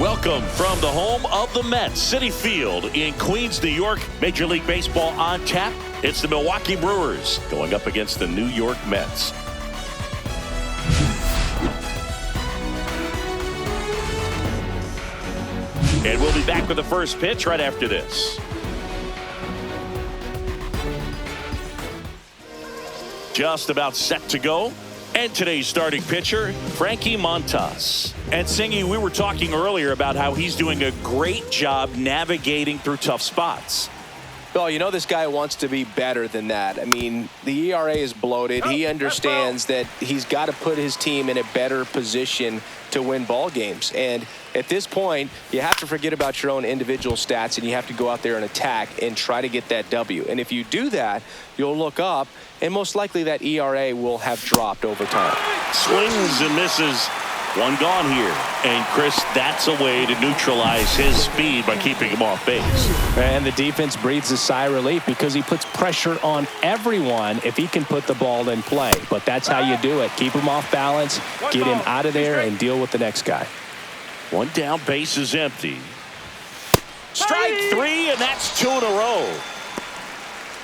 Welcome from the home of the Mets, Citi Field in Queens, New York. Major League Baseball on tap. It's the Milwaukee Brewers going up against the New York Mets. And we'll be back with the first pitch right after this. Just about set to go. And today's starting pitcher, Frankie Montas. And Singy, we were talking earlier about how he's doing a great job navigating through tough spots. Well, you know this guy wants to be better than that. I mean, the ERA is bloated. He understands that he's got to put his team in a better position to win ball games. And at this point, you have to forget about your own individual stats and you have to go out there and attack and try to get that W. And if you do that, you'll look up and most likely that ERA will have dropped over time. Swings and misses. One gone here. And Chris, that's a way to neutralize his speed by keeping him off base. And the defense breathes a sigh of relief because he puts pressure on everyone if he can put the ball in play. But that's how you do it. Keep him off balance, get him out of there, and deal with the next guy. One down, base is empty. Strike three, and that's 2 in a row.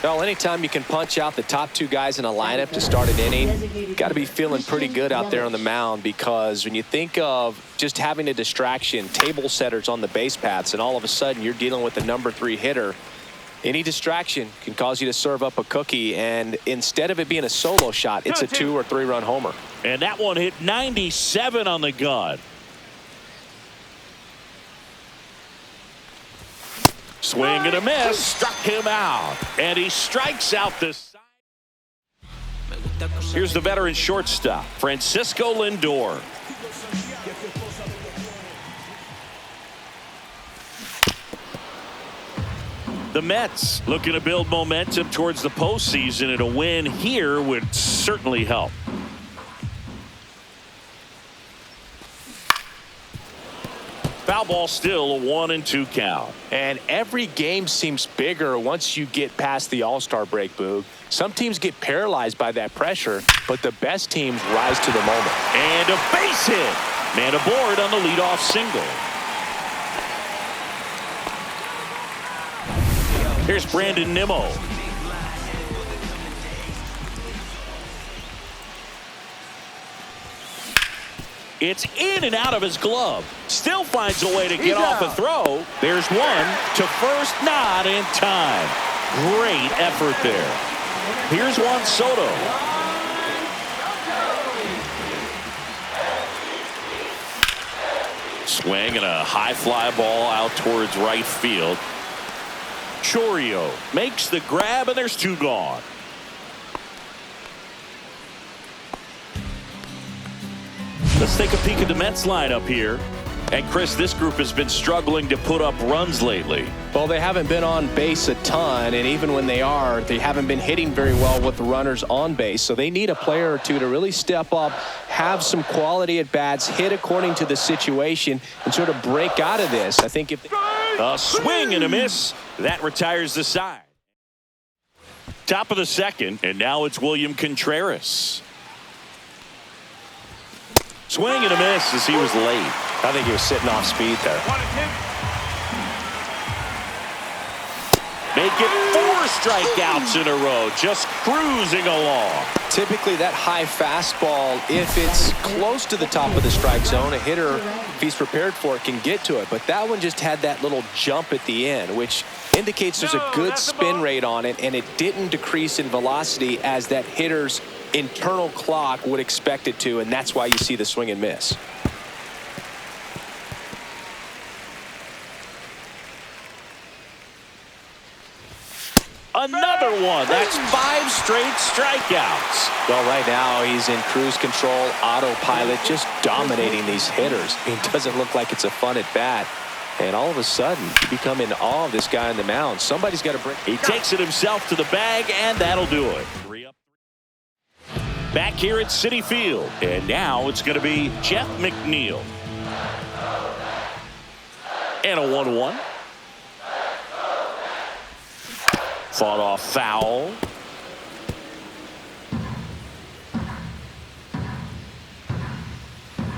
Well, anytime you can punch out the top two guys in a lineup to start an inning, you got to be feeling pretty good out there on the mound, because when you think of just having a distraction, table setters on the base paths, and all of a sudden you're dealing with the number 3 hitter, any distraction can cause you to serve up a cookie, and instead of it being a solo shot, it's a 2 or 3 run homer. And that one hit 97 on the gun. Swing and a miss, struck him out, and he strikes out this side. Here's the veteran shortstop, Francisco Lindor. The Mets looking to build momentum towards the postseason, and a win here would certainly help. Foul ball, still a 1-2 count. And every game seems bigger once you get past the All-Star break, Boog. Some teams get paralyzed by that pressure, but the best teams rise to the moment. And a base hit. Man aboard on the leadoff single. Here's Brandon Nimmo. It's in and out of his glove. Still finds a way to get off a throw. There's one to first, not in time. Great effort there. Here's Juan Soto. Swing and a high fly ball out towards right field. Chourio makes the grab, and there's 2 gone. Let's take a peek at the Mets lineup here. And Chris, this group has been struggling to put up runs lately. Well, they haven't been on base a ton, and even when they are, they haven't been hitting very well with the runners on base. So they need a player or two to really step up, have some quality at bats, hit according to the situation, and sort of break out of this. I think if a swing and a miss, that retires the side. Top of the second, and now it's William Contreras. Swing and a miss as he was late. I think he was sitting off speed there. Make it 4 strikeouts in a row, just cruising along. Typically that high fastball, if it's close to the top of the strike zone, a hitter, if he's prepared for it, can get to it. But that one just had that little jump at the end, which indicates there's a good spin rate on it, and it didn't decrease in velocity as that hitter's internal clock would expect it to, and that's why you see the swing and miss. Another one. That's 5 straight strikeouts. Well, right now he's in cruise control, autopilot, just dominating these hitters. It doesn't look like it's a fun at bat. And all of a sudden, you become in awe of this guy on the mound. Somebody's got to break. He takes it himself to the bag, and that'll do it. 3 up. Back here at Citi Field, and now it's going to be Jeff McNeil. And a 1-1. Fought off foul.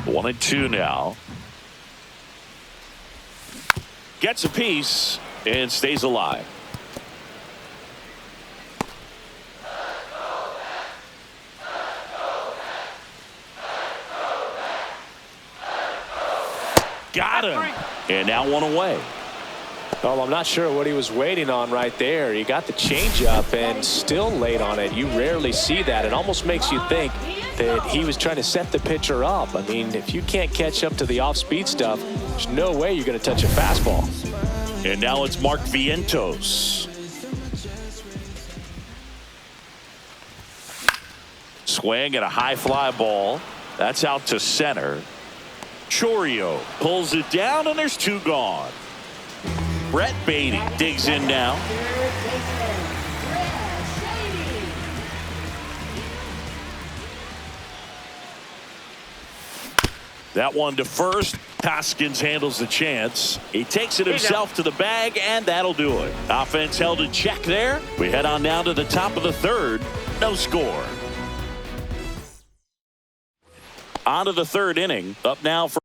One and two now. Gets a piece and stays alive. Got him. And now one away. Well, I'm not sure what he was waiting on right there. He got the changeup and still late on it. You rarely see that. It almost makes you think that he was trying to set the pitcher up. I mean, if you can't catch up to the off-speed stuff, there's no way you're going to touch a fastball. And now it's Mark Vientos. Swing and a high fly ball. That's out to center. Chorio pulls it down, and there's two gone. Brett Beatty digs in now. That one to first. Hoskins handles the chance. He takes it himself to the bag, and that'll do it. Offense held in check there. We head on down to the top of the third. No score. On to the third inning. Up now for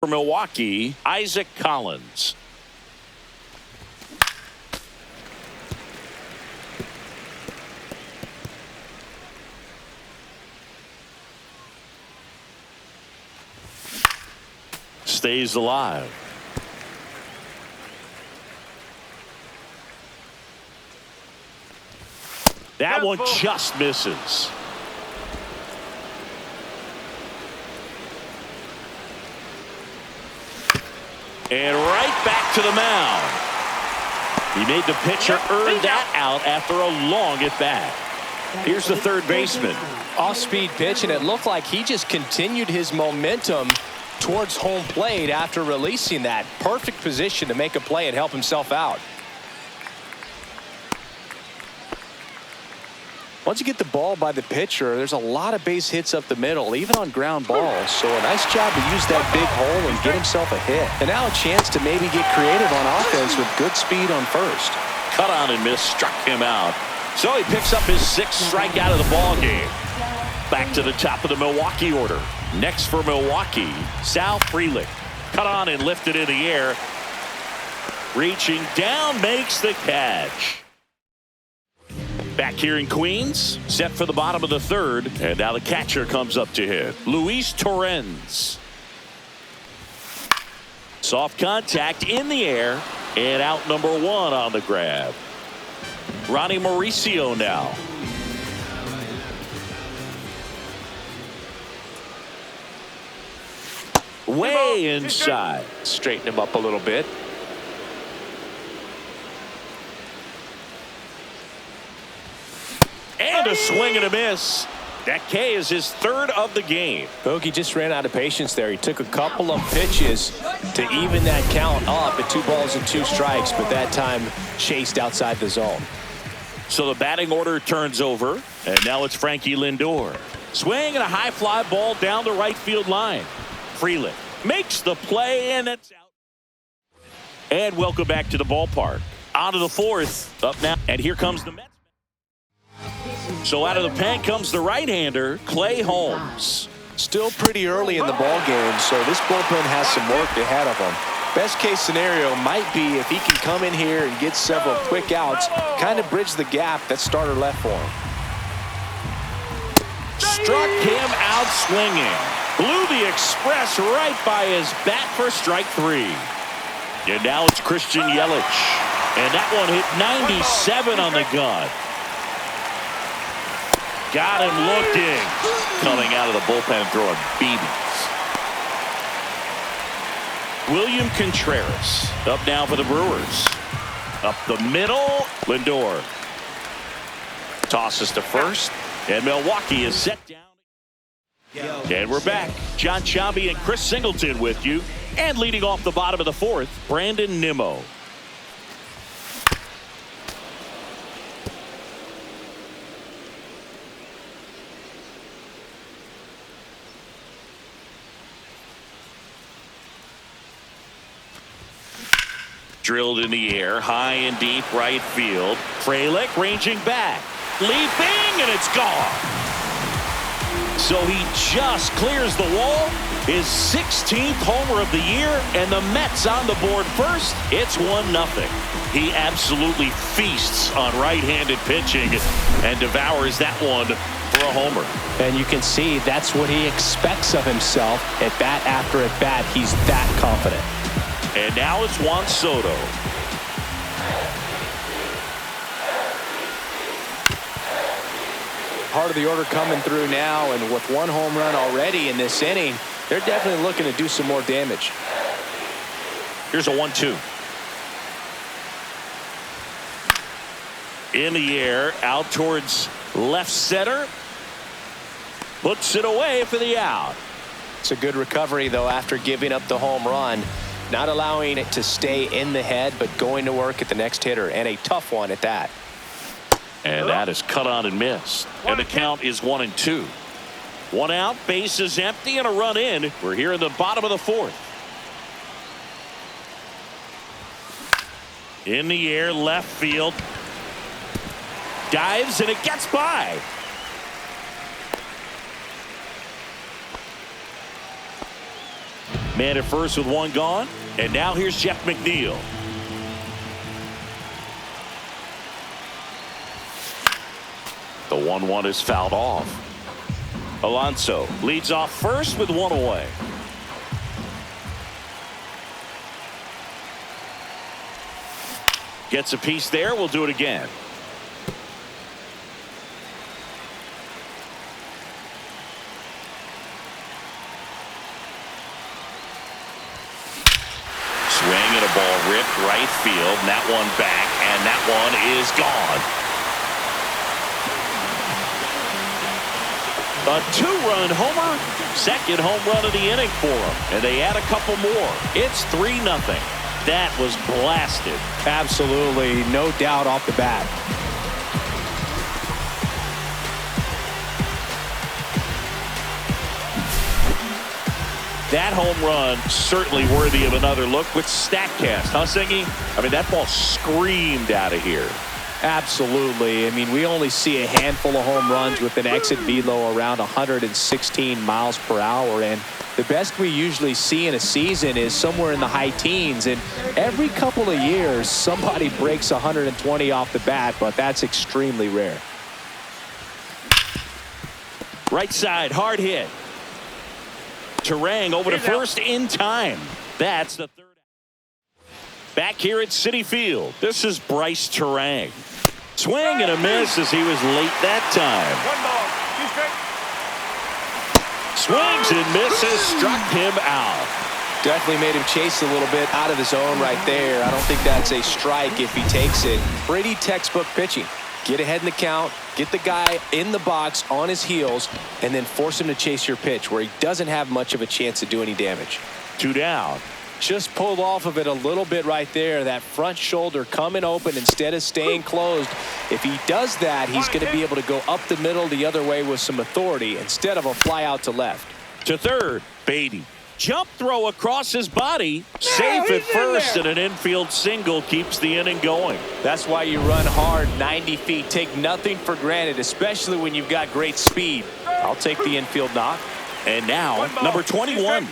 For Milwaukee, Isaac Collins. Stays alive. That one just misses. And right back to the mound. He made the pitcher earn that out after a long at-bat. Here's the third baseman. Off-speed pitch, and it looked like he just continued his momentum towards home plate after releasing that. Perfect position to make a play and help himself out. Once you get the ball by the pitcher, there's a lot of base hits up the middle, even on ground balls. So a nice job to use that big hole and get himself a hit. And now a chance to maybe get creative on offense with good speed on first. Cut on and miss, struck him out. So he picks up his 6th strikeout of the ball game. Back to the top of the Milwaukee order. Next for Milwaukee, Sal Frelick. Cut on and lifted in the air. Reaching down, makes the catch. Back here in Queens, set for the bottom of the 3rd, and now the catcher comes up to hit. Luis Torrens. Soft contact in the air, and out number 1 on the grab. Ronnie Mauricio now. Way inside. Straighten him up a little bit. And a swing and a miss. That K is his 3rd of the game. Bogey just ran out of patience there. He took a couple of pitches to even that count up at 2 balls and 2 strikes, but that time chased outside the zone. So the batting order turns over, and now it's Frankie Lindor. Swing and a high fly ball down the right field line. Frelick makes the play, and it's out. And welcome back to the ballpark. On to the 4th. Up now, and here comes the Mets. So out of the pen comes the right-hander, Clay Holmes. Still pretty early in the ball game, so this bullpen has some work ahead of him. Best case scenario might be if he can come in here and get several quick outs, kind of bridge the gap that starter left for him. Struck him out swinging. Blew the express right by his bat for strike 3. And now it's Christian Yelich. And that one hit 97 on the gun. Got him looking. Coming out of the bullpen throwing BBs. William Contreras up now for the Brewers. Up the middle, Lindor. Tosses to first, and Milwaukee is set down. And we're back. John Chambie and Chris Singleton with you. And leading off the bottom of the 4th, Brandon Nimmo. Drilled in the air, high and deep right field. Frelick ranging back. Leaping, and it's gone. So he just clears the wall. His 16th homer of the year, and the Mets on the board first. It's 1-0. He absolutely feasts on right-handed pitching and devours that one for a homer. And you can see that's what he expects of himself at bat after at bat. He's that confident. And now it's Juan Soto. Part of the order coming through now, and with 1 home run already in this inning, they're definitely looking to do some more damage. Here's a 1-2. In the air, out towards left center. Puts it away for the out. It's a good recovery, though, after giving up the home run. Not allowing it to stay in the head, but going to work at the next hitter, and a tough one at that. And that is cut on and missed. And the count is 1-2. 1 out, base is empty, and a run in. We're here in the bottom of the 4th. In the air, left field. Dives, and it gets by. Man at first with one gone. And now here's Jeff McNeil. The 1-1 is fouled off. Alonso leads off first with one away. Gets a piece there. We'll do it again. Swing and a ball ripped right field. And that one back. And that one is gone. A two-run homer. Second home run of the inning for them. And they add a couple more. It's 3-0. That was blasted. Absolutely, no doubt off the bat. That home run certainly worthy of another look with StatCast, huh, Singy? I mean, that ball screamed out of here. Absolutely. I mean, we only see a handful of home runs with an exit velo around 116 miles per hour. And the best we usually see in a season is somewhere in the high teens. And every couple of years, somebody breaks 120 off the bat, but that's extremely rare. Right side, hard hit. Terang over to first in time. That's the third. Back here at Citi Field, this is Bryce Terang. Swing and a miss as he was late that time. Swings and misses, struck him out. Definitely made him chase a little bit out of his zone right there. I don't think that's a strike if he takes it. Pretty textbook pitching. Get ahead in the count, get the guy in the box on his heels, and then force him to chase your pitch where he doesn't have much of a chance to do any damage. 2 down. Just pulled off of it a little bit right there. That front shoulder coming open instead of staying closed. If he does that, he's going to be able to go up the middle the other way with some authority instead of a fly out to left. To third, Beatty. Jump throw across his body. Safe at first, and an infield single keeps the inning going. That's why you run hard 90 feet. Take nothing for granted, especially when you've got great speed. I'll take the infield knock. And now, number 21.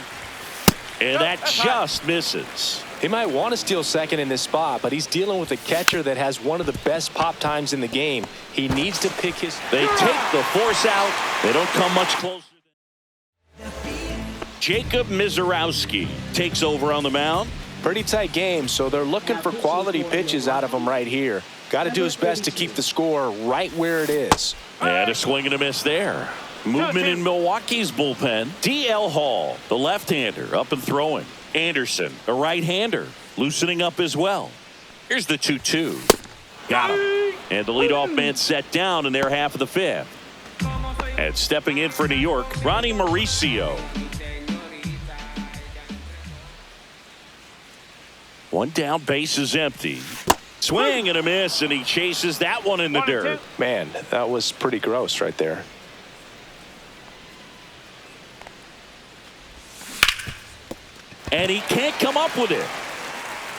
And that just misses. He might want to steal second in this spot, but he's dealing with a catcher that has one of the best pop times in the game. He needs to pick his... They take the force out. They don't come much closer. Jacob Mizorowski takes over on the mound. Pretty tight game, so they're looking for quality pitches out of him right here. Got to do his best to keep the score right where it is. And a swing and a miss there. Movement in Milwaukee's bullpen. D.L. Hall, the left-hander, up and throwing. Anderson, the right-hander, loosening up as well. Here's the 2-2. Got him. And the leadoff man set down in their half of the fifth. And stepping in for New York, Ronnie Mauricio. One down, base is empty. Swing and a miss, and he chases that one in the dirt. Man, that was pretty gross right there. And he can't come up with it.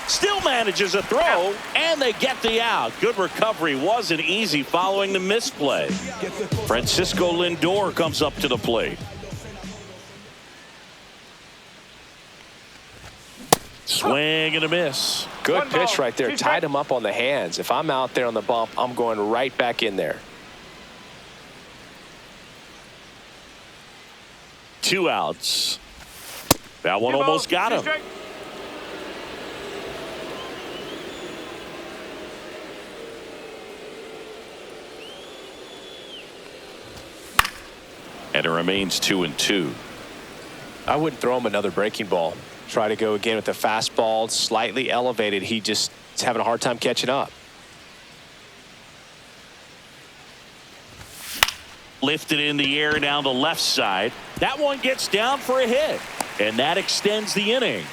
Still manages a throw, and they get the out. Good recovery. Wasn't easy following the misplay. Francisco Lindor comes up to the plate. Swing and a miss. Good pitch right there. Tied him up on the hands. If I'm out there on the bump, I'm going right back in there. 2 outs. That one almost got him. And it remains 2-2. I wouldn't throw him another breaking ball. Try to go again with the fastball, slightly elevated. He just is having a hard time catching up. Lifted in the air down the left side. That one gets down for a hit. And that extends the inning.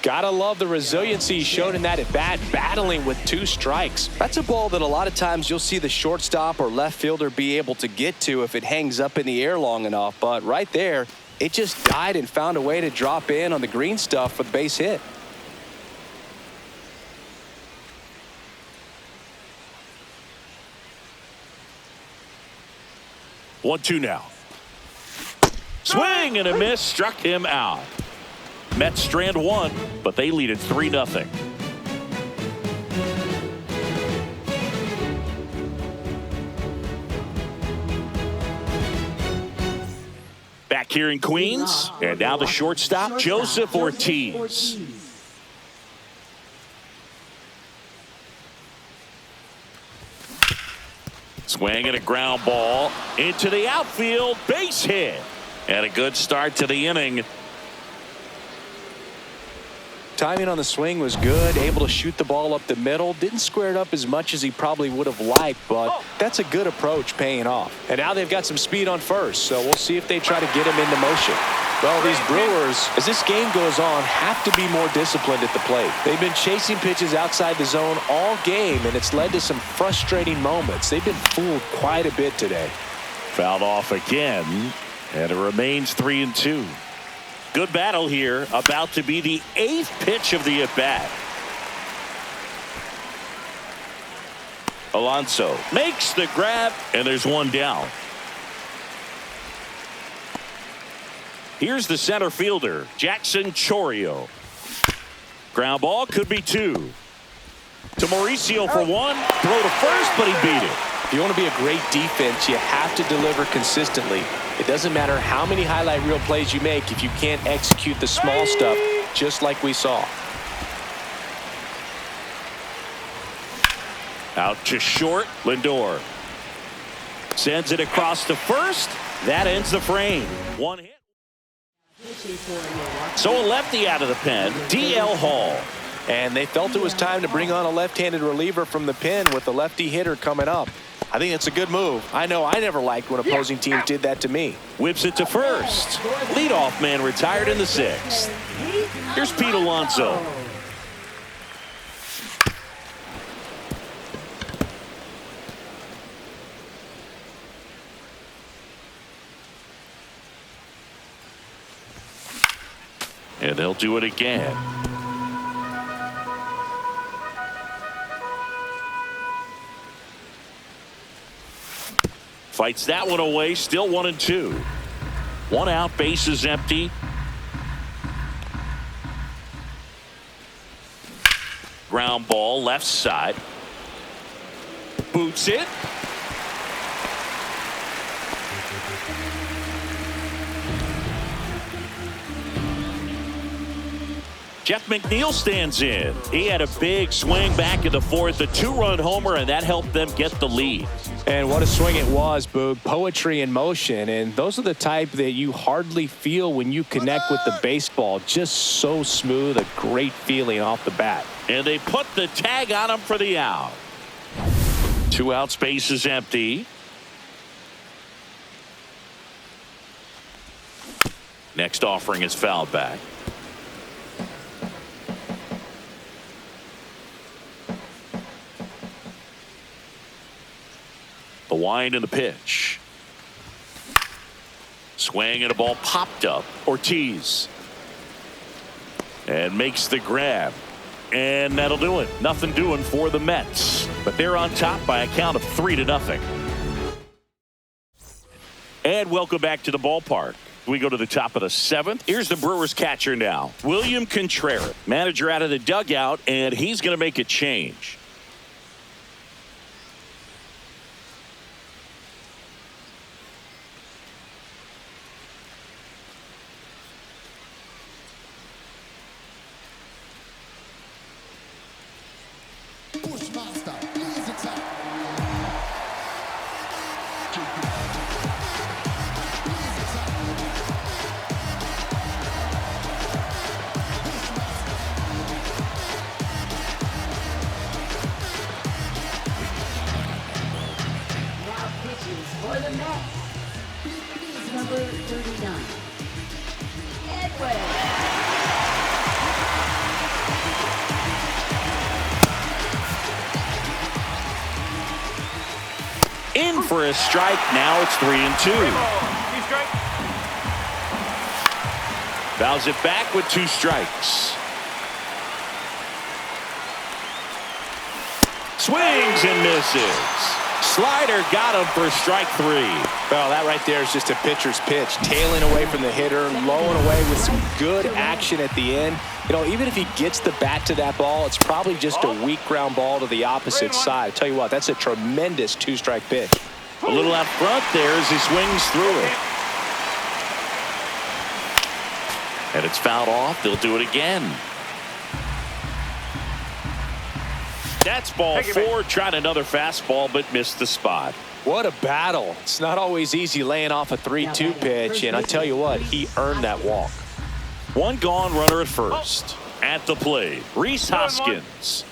Gotta love the resiliency he showed in that at bat, battling with 2 strikes. That's a ball that a lot of times you'll see the shortstop or left fielder be able to get to if it hangs up in the air long enough. But right there, it just died and found a way to drop in on the green stuff for the base hit. One, 2 now. Swing and a miss, struck him out. Mets strand one, but they lead it 3-0. Back here in Queens, and now the shortstop, Joseph Ortiz. Swing and a ground ball into the outfield, base hit. And a good start to the inning. Timing on the swing was good, able to shoot the ball up the middle. Didn't square it up as much as he probably would have liked, but that's a good approach paying off. And now they've got some speed on first, so we'll see if they try to get him into motion. Well, these Brewers, as this game goes on, have to be more disciplined at the plate. They've been chasing pitches outside the zone all game, and it's led to some frustrating moments. They've been fooled quite a bit today. Fouled off again, and it remains 3-2. Good battle here, about to be the 8th pitch of the at-bat. Alonso makes the grab, and there's one down. Here's the center fielder, Jackson Chourio. Ground ball, could be 2. To Mauricio for 1. Throw to first, but he beat it. If you want to be a great defense, you have to deliver consistently. It doesn't matter how many highlight reel plays you make if you can't execute the small stuff, just like we saw. Out to short, Lindor. Sends it across to first. That ends the frame. One hit. So a lefty out of the pen, DL Hall. And they felt it was time to bring on a left-handed reliever from the pen with a lefty hitter coming up. I think it's a good move. I know I never liked when opposing teams did that to me. Whips it to first. Leadoff man retired in the 6th. Here's Pete Alonso. And they'll do it again. Fights that one away, still 1-2. 1 out, base is empty. Ground ball, left side. Boots it. Jeff McNeil stands in. He had a big swing back in the 4th, a 2-run homer, and that helped them get the lead. And what a swing it was, Boog. Poetry in motion. And those are the type that you hardly feel when you connect with the baseball. Just so smooth, a great feeling off the bat. And they put the tag on him for the out. 2 outs, base is empty. Next offering is fouled back. The wind and the pitch. Swing and a ball popped up. Ortiz. And makes the grab. And that'll do it. Nothing doing for the Mets. But they're on top by a count of 3-0. And welcome back to the ballpark. We go to the top of the 7th. Here's the Brewers catcher now, William Contreras. Manager out of the dugout, and he's going to make a change. For the Mets, number 39, Edwin. In for a strike. Now it's 3-2. Fouls it back with 2 strikes. Swings and misses. Slider got him for strike 3. Well, that right there is just a pitcher's pitch. Tailing away from the hitter, lowing away with some good action at the end. You know, even if he gets the bat to that ball, it's probably just a weak ground ball to the opposite side. I tell you what, that's a tremendous 2-strike pitch. A little out front there as he swings through it. And it's fouled off. They'll do it again. That's ball 4. Tried another fastball, but missed the spot. What a battle. It's not always easy laying off a 3-2 pitch, and I tell you what, he earned that walk. One gone, runner at first. At the plate, Rhys Hoskins.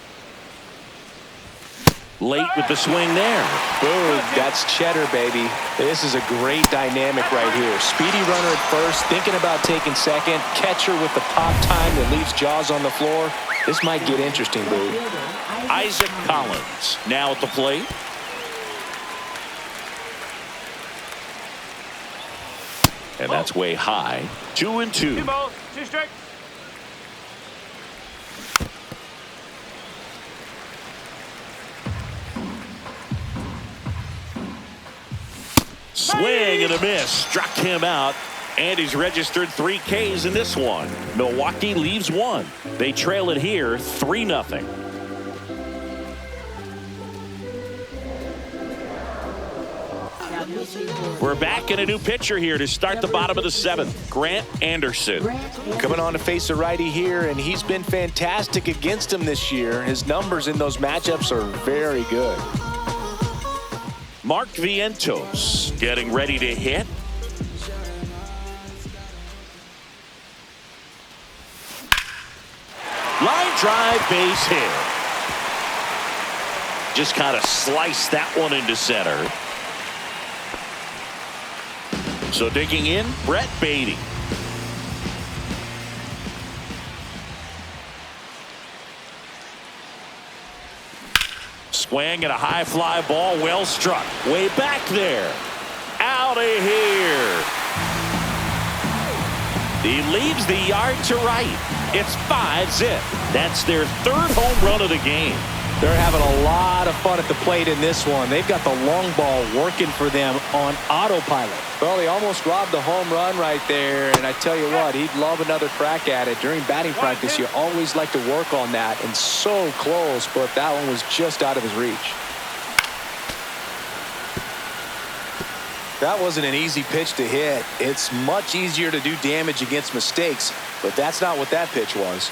Late with the swing there. Boom, that's cheddar, baby. This is a great dynamic right here. Speedy runner at first, thinking about taking second. Catcher with the pop time that leaves Jaws on the floor. This might get interesting, Boo. Isaac Collins now at the plate. And that's way high. 2-2. 2 balls, 2 strikes. Swing and a miss. Struck him out. And he's registered 3 Ks in this one. Milwaukee leaves 1. They trail it here 3-0. We're back in a new pitcher here to start the bottom of the 7th. Grant Anderson. Coming on to face a righty here, and he's been fantastic against him this year. His numbers in those matchups are very good. Mark Vientos getting ready to hit. Line drive, base hit. Just kind of sliced that one into center. So digging in, Brett Beatty. Swing and a high fly ball, well struck. Way back there. Out of here. He leaves the yard to right. It's 5-zip. That's their 3rd home run of the game. They're having a lot of fun at the plate in this one. They've got the long ball working for them on autopilot. Well, he almost robbed the home run right there, and I tell you what, he'd love another crack at it. During batting practice, you always like to work on that, and so close, but that one was just out of his reach. That wasn't an easy pitch to hit. It's much easier to do damage against mistakes, but that's not what that pitch was.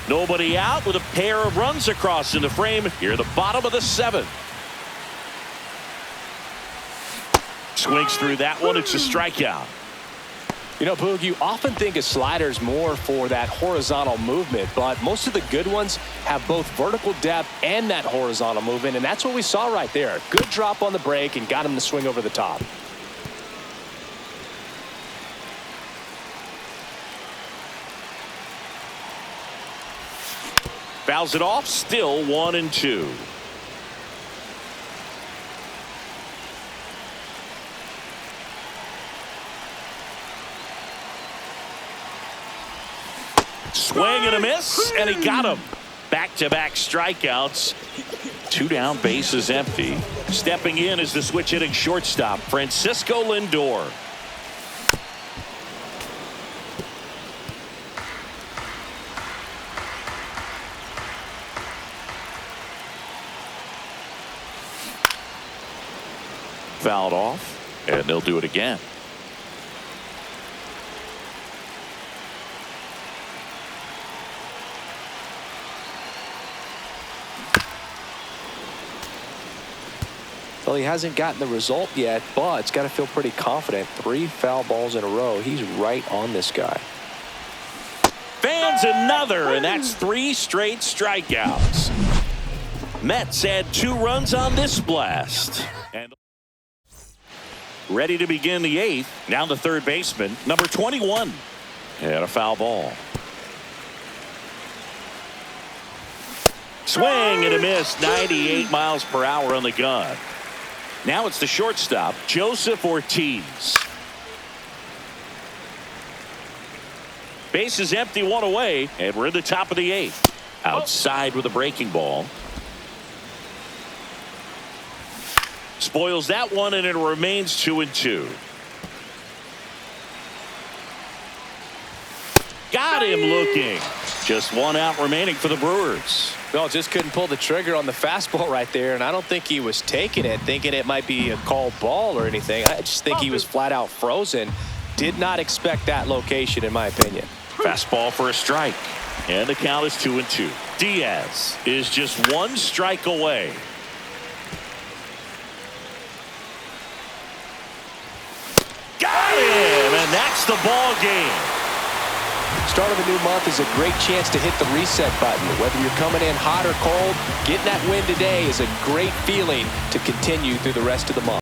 Nobody out with a pair of runs across in the frame here, the bottom of the 7th. Swings through that one. It's a strikeout. You know, Boog, you often think a slider's more for that horizontal movement, but most of the good ones have both vertical depth and that horizontal movement, and that's what we saw right there. Good drop on the break and got him to swing over the top. Fouls it off, still 1-2. Swing and a miss, and he got him. Back-to-back strikeouts. 2 down, bases empty. Stepping in is the switch-hitting shortstop, Francisco Lindor. Fouled off, and they'll do it again. Well, he hasn't gotten the result yet, but it's got to feel pretty confident. 3 foul balls in a row. He's right on this guy. Fans another, and that's 3 straight strikeouts. Mets add 2 runs on this blast. And ready to begin the 8th. Now the third baseman, number 21. And a foul ball. Swing and a miss. 98 miles per hour on the gun. Now it's the shortstop, Joseph Ortiz. Base is empty, 1 away, and we're in the top of the 8th. Outside with a breaking ball. Spoils that one, and it remains 2-2. Got him looking. Just one out remaining for the Brewers. Well, just couldn't pull the trigger on the fastball right there, and I don't think he was taking it, thinking it might be a called ball or anything. I just think he was flat out frozen. Did not expect that location, in my opinion. Fastball for a strike. And the count is 2-2. Diaz is just one strike away. Got him, and that's the ball game. Start of a new month is a great chance to hit the reset button. Whether you're coming in hot or cold, getting that win today is a great feeling to continue through the rest of the month.